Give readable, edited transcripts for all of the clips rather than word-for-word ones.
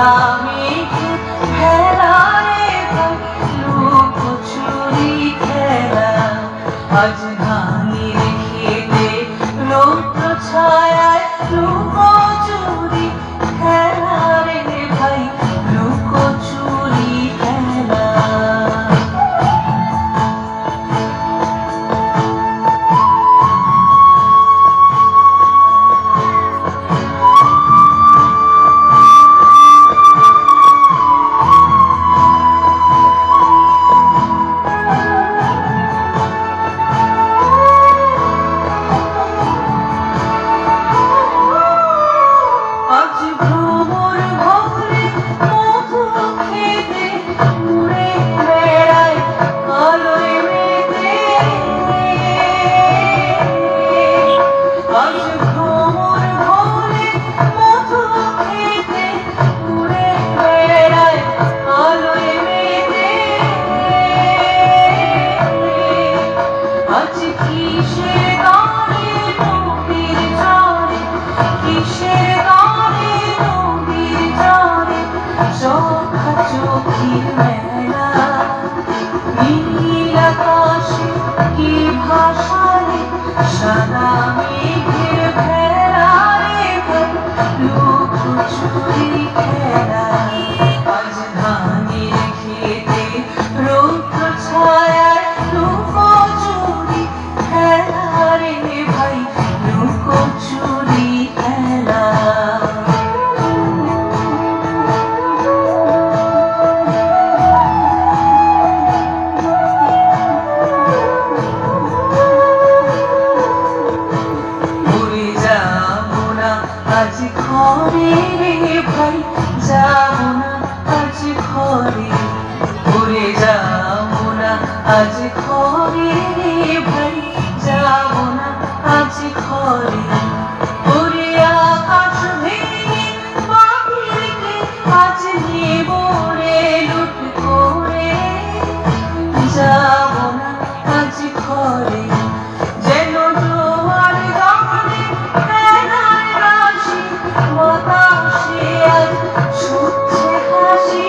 সাদা মেঘে ভেলা রে ভাই লুকোচুরি খেলা। আজ ধানের খেতে রৌদ্র ছায়ায় লুকোচুরি খেলা রে ভাই লুকোচুরি খেলা। সাদা মেঘের ভেলা রে ভাই লুকোচুরি খেলা। আজ ধানের খেতে রৌদ্র ছায়ায় লুকোচুরি খেলা রে ভাই লুকোচুরি খেলা। আজ ঘরে রে ভাই যাবো না আজ ঘরে, ঘুরে যাবো না আজ ঘরে রে ভাই যাবো না আজ ঘরে। ওরে আকাশ ভেঙে পাখিকে আজ নেব রে লুট করে, যাবো না আজ ঘরে। যেন জোয়ার গানে ফেনার রাশি বাতাসে আজ ছুটছে হাসি।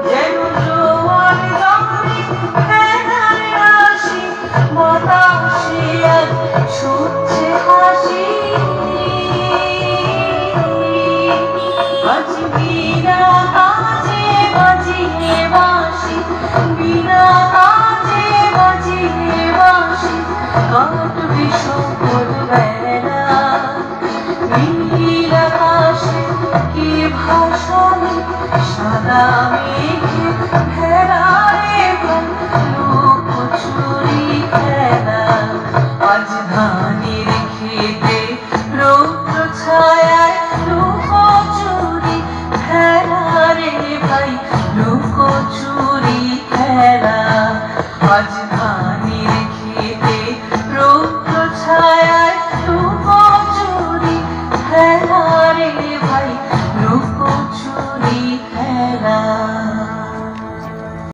যেন জোয়ার গানে ফেনার রাশি বাতাসে আজ ছুটছে হাসি। আজ বিনা কাজে বাজিয়ে বাঁশি, বিনা কাজে বাজিয়ে বাঁশি কাটবে সকল বেলা। নীল আকাশে কি ভাসালে সাদা মেঘে ভেলা রে ভাই লুকোচুরি খেলা। আজ ধানের খেতে রৌদ্র ছায়ায় লুকোচুরি খেলা রে ভাই লুকোচুরি খেলা। আজ